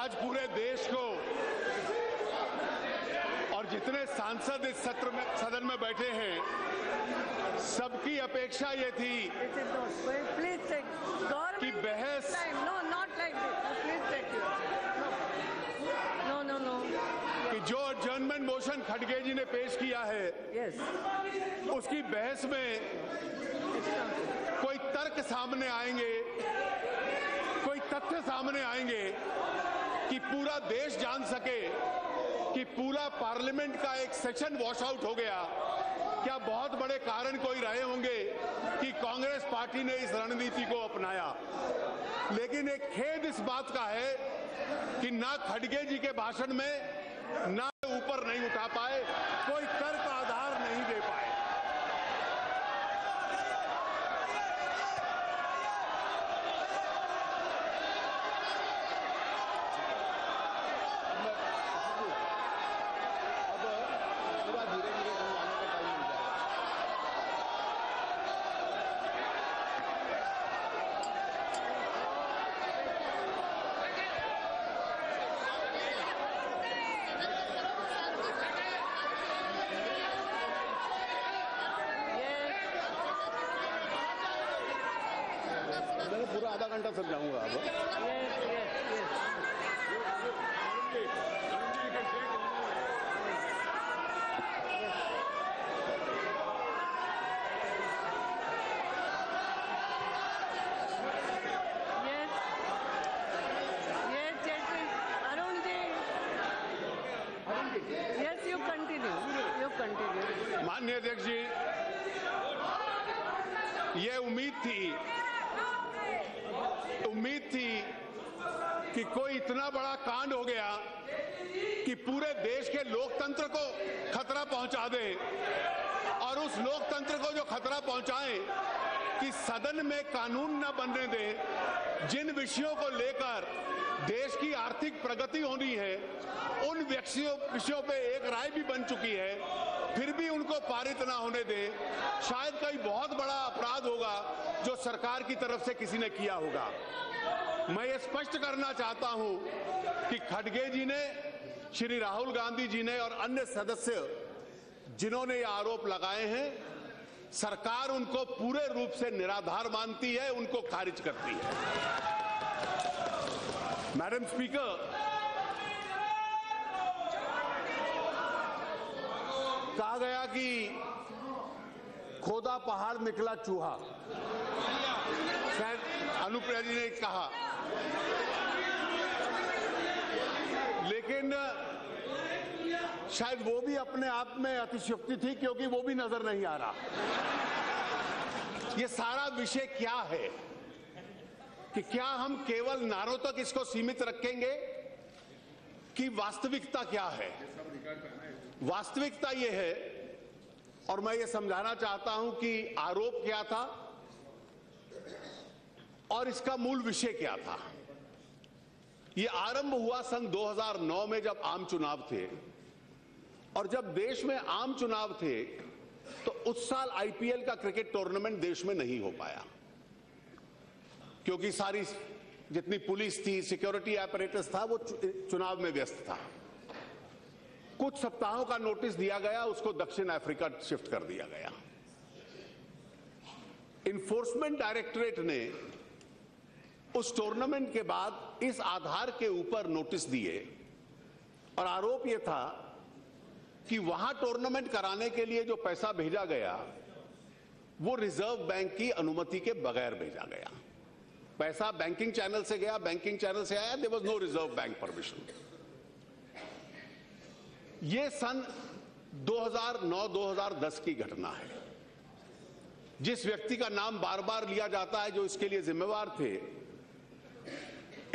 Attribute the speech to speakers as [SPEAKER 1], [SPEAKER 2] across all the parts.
[SPEAKER 1] आज पूरे देश को और जितने सांसद इस सदन में बैठे हैं, सबकी अपेक्षा ये थी कि बहस कि जो एडजर्नमेंट मोशन खड़गे जी ने पेश किया है, उसकी बहस में कोई तर्क सामने आएंगे, कोई तथ्य सामने आएंगे कि पूरा देश जान सके कि पूरा पार्लियामेंट का एक सेशन वॉश आउट हो गया। क्या बहुत बड़े कारण कोई रहे होंगे कि कांग्रेस पार्टी ने इस रणनीति को अपनाया। लेकिन एक खेद इस बात का है कि ना खड़गे जी के भाषण में ना ऊपर नहीं उठा पाए, कोई तर्क आधार नहीं दे पाए। पूरा आधा घंटा समझाऊंगा अब। माननीय अध्यक्ष जी, ये उम्मीद थी कि कोई इतना बड़ा कांड हो गया कि पूरे देश के लोकतंत्र को खतरा पहुंचा दे, और उस लोकतंत्र को जो खतरा पहुंचाए कि सदन में कानून न बनने दे। जिन विषयों को लेकर देश की आर्थिक प्रगति होनी है, उन विषयों पे एक राय भी बन चुकी है, फिर भी उनको पारित ना होने दे। शायद कोई बहुत बड़ा अपराध होगा जो सरकार की तरफ से किसी ने किया होगा। मैं ये स्पष्ट करना चाहता हूं कि खड़गे जी ने, श्री राहुल गांधी जी ने और अन्य सदस्य जिन्होंने ये आरोप लगाए हैं, सरकार उनको पूरे रूप से निराधार मानती है, उनको खारिज करती है। मैडम स्पीकर, कहा गया कि खोदा पहाड़ निकला चूहा, शायद अनुप्रिया जी ने कहा, लेकिन शायद वो भी अपने आप में अतिशयोक्ति थी, क्योंकि वो भी नजर नहीं आ रहा। ये सारा विषय क्या है कि क्या हम केवल नारों तक इसको सीमित रखेंगे कि वास्तविकता क्या है? वास्तविकता ये है, और मैं ये समझाना चाहता हूं कि आरोप क्या था और इसका मूल विषय क्या था। ये आरंभ हुआ सन 2009 में, जब आम चुनाव थे, और जब देश में आम चुनाव थे तो उस साल आईपीएल का क्रिकेट टूर्नामेंट देश में नहीं हो पाया, क्योंकि सारी जितनी पुलिस थी, सिक्योरिटी apparatus था, वो चुनाव में व्यस्त था। कुछ सप्ताहों का नोटिस दिया गया, उसको दक्षिण अफ्रीका शिफ्ट कर दिया गया। इन्फोर्समेंट डायरेक्टरेट ने उस टूर्नामेंट के बाद इस आधार के ऊपर नोटिस दिए, और आरोप यह था कि वहां टूर्नामेंट कराने के लिए जो पैसा भेजा गया, वो रिजर्व बैंक की अनुमति के बगैर भेजा गया। पैसा बैंकिंग चैनल से गया, बैंकिंग चैनल से आया, there was no reserve bank permission. ये सन 2009-2010 की घटना है। जिस व्यक्ति का नाम बार बार लिया जाता है जो इसके लिए जिम्मेवार थे,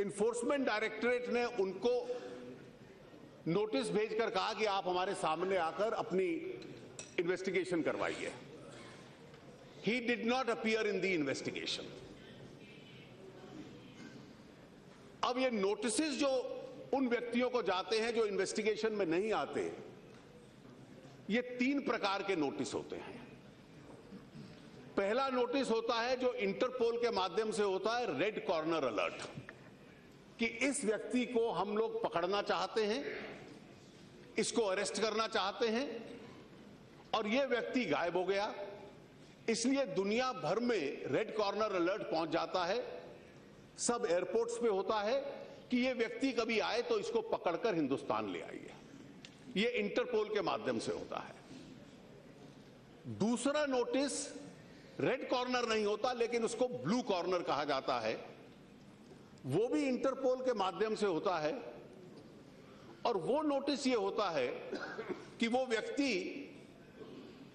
[SPEAKER 1] इन्फोर्समेंट डायरेक्टरेट ने उनको नोटिस भेजकर कहा कि आप हमारे सामने आकर अपनी इन्वेस्टिगेशन करवाइए। He did not appear in the investigation. अब ये नोटिसेस जो उन व्यक्तियों को जाते हैं जो इन्वेस्टिगेशन में नहीं आते, ये 3 प्रकार के नोटिस होते हैं। पहला नोटिस होता है जो इंटरपोल के माध्यम से होता है, रेड कॉर्नर अलर्ट। कि इस व्यक्ति को हम लोग पकड़ना चाहते हैं, इसको अरेस्ट करना चाहते हैं और यह व्यक्ति गायब हो गया। इसलिए दुनिया भर में रेड कॉर्नर अलर्ट पहुंच जाता है, सब एयरपोर्ट्स पे होता है कि यह व्यक्ति कभी आए तो इसको पकड़कर हिंदुस्तान ले आइए। यह इंटरपोल के माध्यम से होता है। दूसरा नोटिस रेड कॉर्नर नहीं होता, लेकिन उसको ब्लू कॉर्नर कहा जाता है, वो भी इंटरपोल के माध्यम से होता है। और वो नोटिस ये होता है कि वो व्यक्ति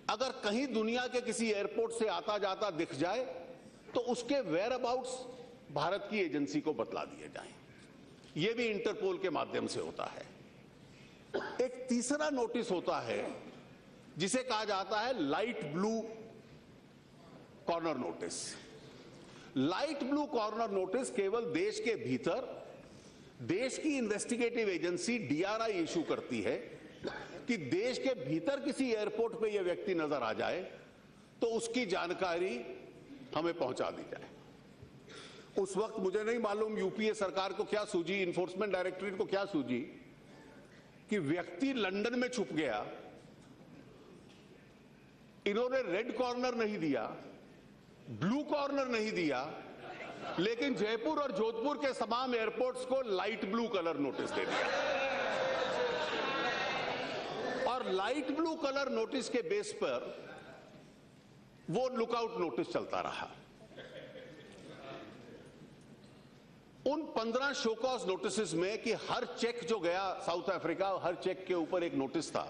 [SPEAKER 1] अगर कहीं दुनिया के किसी एयरपोर्ट से आता जाता दिख जाए तो उसके वेयर अबाउट्स भारत की एजेंसी को बतला दिए जाएं। ये भी इंटरपोल के माध्यम से होता है। एक तीसरा नोटिस होता है जिसे कहा जाता है light blue corner notice. Light blue corner notice केवल देश के भीतर देश की इन्वेस्टिगेटिव एजेंसी डीआरआई इशू करती है कि देश के भीतर किसी एयरपोर्ट पे यह व्यक्ति नजर आ जाए तो उसकी जानकारी हमें पहुंचा दी जाए। उस वक्त मुझे नहीं मालूम यूपीए सरकार को क्या सूझी, इन्फोर्समेंट डायरेक्टरेट को क्या सूझी कि व्यक्ति लंदन में छुप गया, इन्होंने रेड कॉर्नर नहीं दिया, ब्लू कॉर्नर नहीं दिया, लेकिन जयपुर और जोधपुर के तमाम एयरपोर्ट्स को लाइट ब्लू कलर नोटिस दे दिया। और लाइट ब्लू कलर नोटिस के बेस पर वो लुकआउट नोटिस चलता रहा। उन 15 शोकॉज नोटिस में कि हर चेक जो गया साउथ अफ्रीका, हर चेक के ऊपर एक नोटिस था।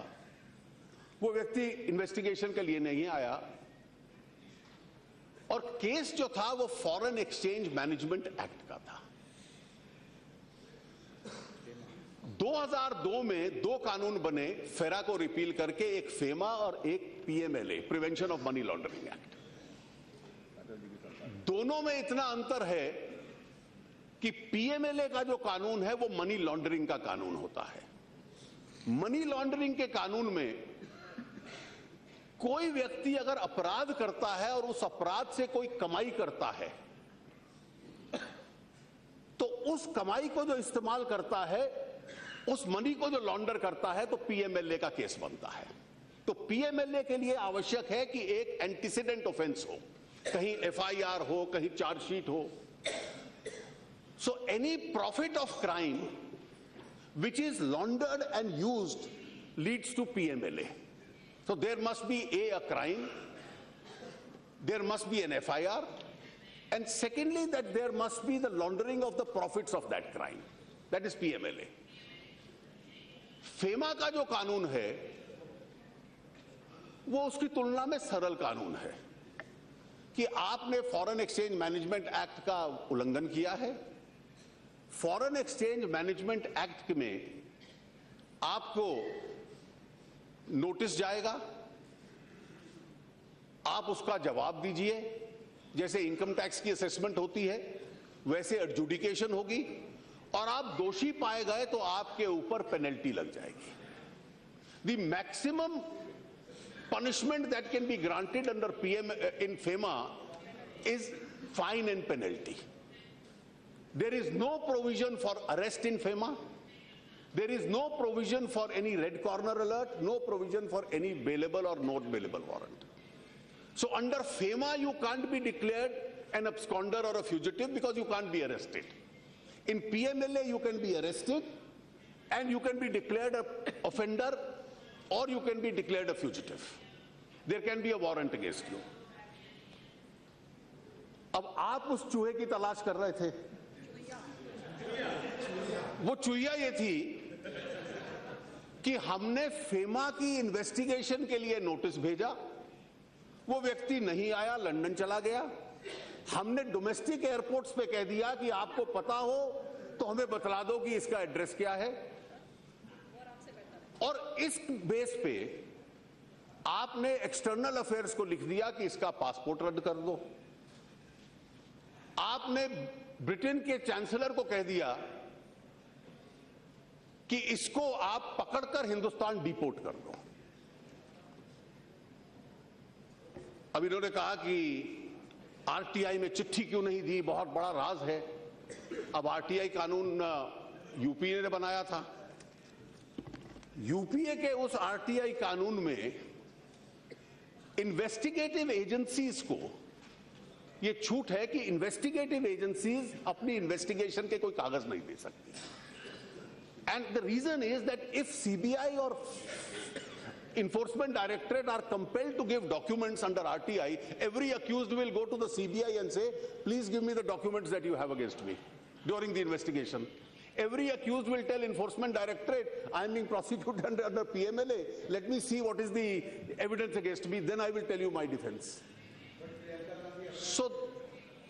[SPEAKER 1] वो व्यक्ति इन्वेस्टिगेशन के लिए नहीं आया और केस जो था वो फॉरेन एक्सचेंज मैनेजमेंट एक्ट का था। 2002 में 2 कानून बने फेरा को रिपील करके, एक फेमा और एक PMLA, prevention of money laundering act. दोनों में इतना अंतर है कि पीएमएलए का जो कानून है वो मनी लॉन्ड्रिंग का कानून होता है। मनी लॉन्ड्रिंग के कानून में कोई व्यक्ति अगर अपराध करता है और उस अपराध से कोई कमाई करता है तो उस कमाई को जो इस्तेमाल करता है, उस मनी को जो लॉन्डर करता है, तो पीएमएलए का केस बनता है। तो पीएमएलए के लिए आवश्यक है कि एक एंटीसीडेंट ऑफेंस हो, कहीं एफआईआर हो, कहीं चार्जशीट हो। So any profit of crime which is laundered and used leads to PMLA. So there must be a crime, there must be an FIR, and secondly that there must be the laundering of the profits of that crime. That is PMLA. FEMA का जो कानून है वो उसकी तुलना में सरल कानून है कि आपने फॉरेन एक्सचेंज मैनेजमेंट एक्ट का उल्लंघन किया है। फॉरेन एक्सचेंज मैनेजमेंट एक्ट में आपको नोटिस जाएगा, आप उसका जवाब दीजिए। जैसे इनकम टैक्स की असेसमेंट होती है वैसे एडजुडिकेशन होगी और आप दोषी पाए गए तो आपके ऊपर पेनल्टी लग जाएगी। The maximum punishment that can be granted under PM in FEMA is fine and penalty. There is no provision for arrest in FEMA. There is no provision for any red corner alert, no provision for any bailable or not bailable warrant. So under FEMA you can't be declared an absconder or a fugitive because you can't be arrested. In PMLA you can be arrested and you can be declared an offender or you can be declared a fugitive. There can be a warrant against you. अब आप उस चूहे की तलाश कर रहे थे, वो चुहिया ये थी कि हमने फेमा की इन्वेस्टिगेशन के लिए नोटिस भेजा, वो व्यक्ति नहीं आया, लंदन चला गया। हमने डोमेस्टिक एयरपोर्ट्स पे कह दिया कि आपको पता हो तो हमें बतला दो कि इसका एड्रेस क्या है, और इस बेस पे आपने एक्सटर्नल अफेयर्स को लिख दिया कि इसका पासपोर्ट रद्द कर दो। आपने ब्रिटेन के चांसलर को कह दिया कि इसको आप पकड़कर हिंदुस्तान डिपोर्ट कर दो। अब इन्होंने कहा कि आरटीआई में चिट्ठी क्यों नहीं दी, बहुत बड़ा राज है। अब आरटीआई कानून यूपीए ने बनाया था। यूपीए के उस आरटीआई कानून में इन्वेस्टिगेटिव एजेंसीज को यह छूट है कि इन्वेस्टिगेटिव एजेंसीज अपनी इन्वेस्टिगेशन के कोई कागज नहीं दे सकती। And the reason is that if CBI और Enforcement Directorate are compelled to give documents under RTI, every accused will go to the CBI and say, please give me the documents that you have against me during the investigation. Every accused will tell Enforcement Directorate, I am being prosecuted under PMLA, let me see what is the evidence against me, then I will tell you my defense. So,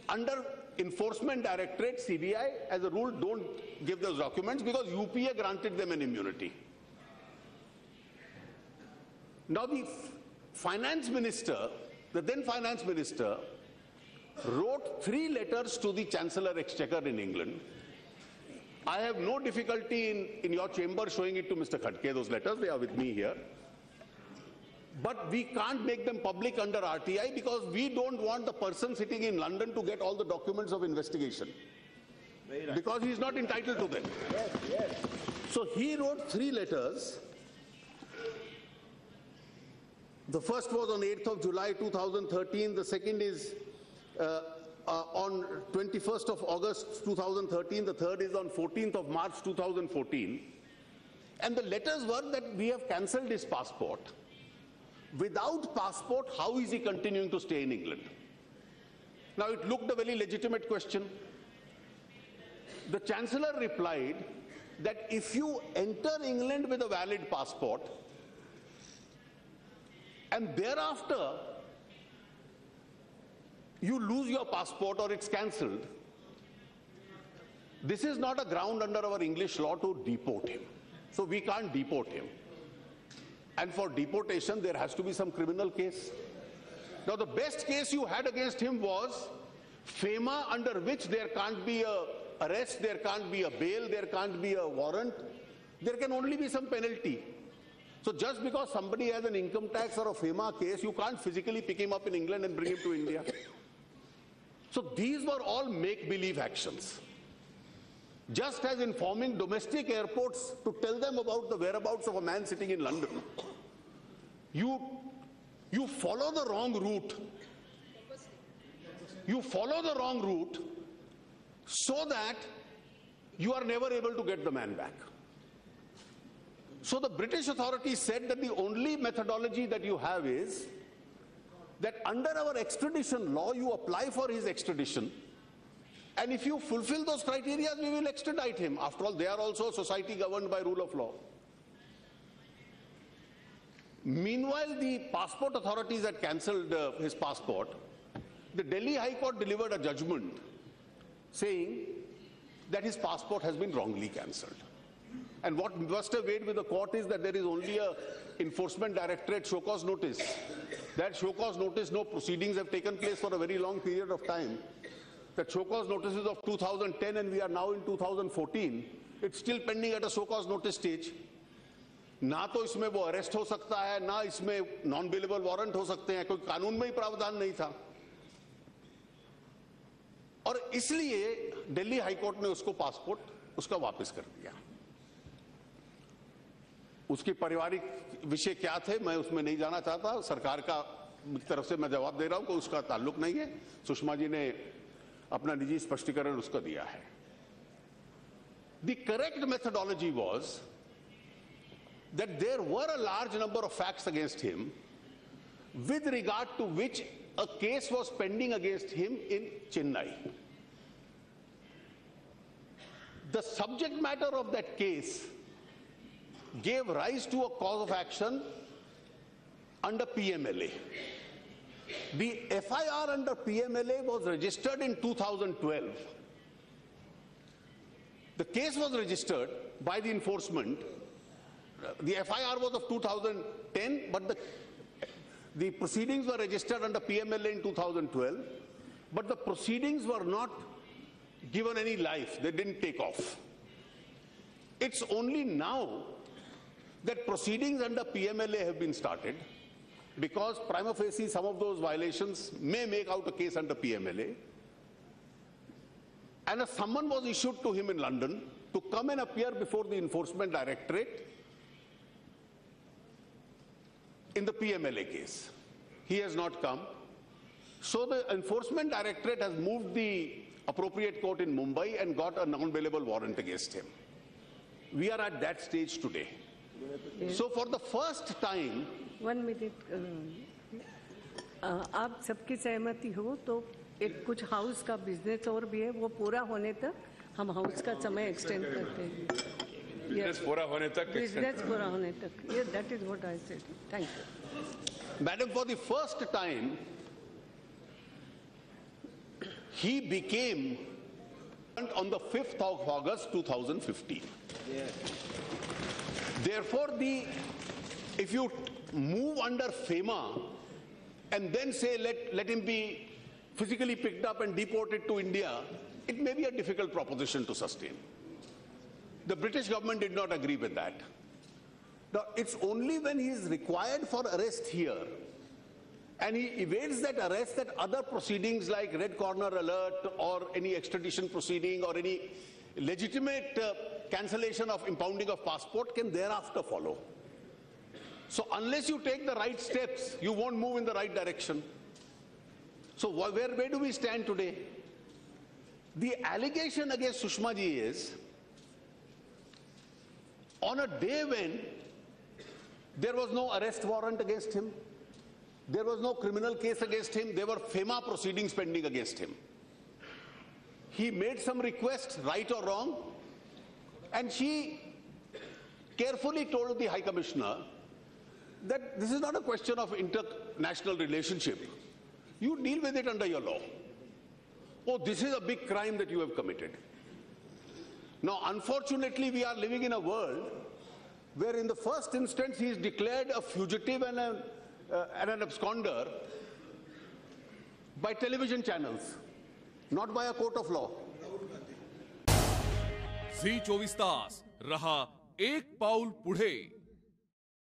[SPEAKER 1] under Enforcement Directorate, CBI, as a rule, don't give those documents because UPA granted them an immunity. Now the finance minister, the then finance minister, wrote 3 letters to the Chancellor Exchequer in England. I have no difficulty in your chamber showing it to Mr. Khadke, those letters, they are with me here. But we can't make them public under RTI because we don't want the person sitting in London to get all the documents of investigation. Because he is not entitled to them. Yes, yes. So he wrote 3 letters. The first was on 8th of July 2013, the second is on 21st of August 2013, the third is on 14th of March 2014. And the letters were that we have cancelled his passport. Without passport, how is he continuing to stay in England? Now it looked a very legitimate question. The Chancellor replied that if you enter England with a valid passport, and thereafter you lose your passport or it's cancelled, this is not a ground under our English law to deport him. So we can't deport him. And for deportation, there has to be some criminal case. Now the best case you had against him was FEMA, under which there can't be a arrest, there can't be a bail, there can't be a warrant. There can only be some penalty. So just because somebody has an income tax or a FEMA case, you can't physically pick him up in England and bring him to India. So these were all make-believe actions. Just as informing domestic airports to tell them about the whereabouts of a man sitting in London, you follow the wrong route. You follow the wrong route so that you are never able to get the man back. So the British authorities said that the only methodology that you have is that under our extradition law, you apply for his extradition, and if you fulfill those criteria, we will extradite him. After all, they are also a society governed by rule of law. Meanwhile, the passport authorities had cancelled his passport. The Delhi High Court delivered a judgment saying that his passport has been wrongly cancelled. And what must have weighed with the court is that there is only a Enforcement Directorate show cause notice. That show cause notice, no proceedings have taken place for a very long period of time. That show cause notice is of 2010 and we are now in 2014. It's still pending at a show cause notice stage. ना तो इसमें वो arrest हो सकता है, ना इसमें non bailable warrant हो सकते हैं, कोई कानून में ही प्रावधान नहीं था. और इसलिए दिल्ली हाईकोर्ट ने उसको पासपोर्ट उसका वापस कर दिया. उसके पारिवारिक विषय क्या थे मैं उसमें नहीं जाना चाहता. सरकार का तरफ से मैं जवाब दे रहा हूं कि उसका ताल्लुक नहीं है. सुषमा जी ने अपना निजी स्पष्टीकरण उसका दिया है. The correct methodology was that there were a large number of facts against him with regard to which a case was pending against him in Chennai. The subject matter of that case gave rise to a cause of action under PMLA. The FIR under PMLA was registered in 2012. The case was registered by the enforcement. The FIR was of 2010, but the proceedings were registered under PMLA in 2012, but the proceedings were not given any life. They didn't take off. It's only now that proceedings under PMLA have been started, because prima facie some of those violations may make out a case under PMLA. and a summon was issued to him in London to come and appear before the Enforcement Directorate in the PMLA case. He has not come. So the Enforcement Directorate has moved the appropriate court in Mumbai and got a non-bailable warrant against him. We are at that stage today. Yes. So for the first time...
[SPEAKER 2] 1 minute. आप सबकी सहमति हो तो एक कुछ house का business और भी है, वो पूरा होने तक हम हाउस का समय एक्सटेंड करते हैं.
[SPEAKER 3] बिजनेस पूरा होने तक.
[SPEAKER 2] बिजनेस पूरा होने तक. Yeah, that is what I said. Thank you.
[SPEAKER 1] Madam, for the first time, he became on the 5th of August 2015. Yeah. Therefore, if you move under FEMA and then say let him be physically picked up and deported to India, it may be a difficult proposition to sustain. The British government did not agree with that. Now, it's only when he is required for arrest here and he evades that arrest that other proceedings like Red Corner Alert or any extradition proceeding or any legitimate cancellation of impounding of passport can thereafter follow. So unless you take the right steps, you won't move in the right direction. So where do we stand today? The allegation against Sushma ji is, on a day when there was no arrest warrant against him, there was no criminal case against him, there were FEMA proceedings pending against him. He made some request, right or wrong, and she carefully told the High Commissioner that this is not a question of international relationship. You deal with it under your law. Oh, this is a big crime that you have committed. Now, unfortunately, we are living in a world where in the first instance he is declared a fugitive and an absconder by television channels, not by a court of law.
[SPEAKER 4] झी 24 तास रहा एक पाऊल पुढे.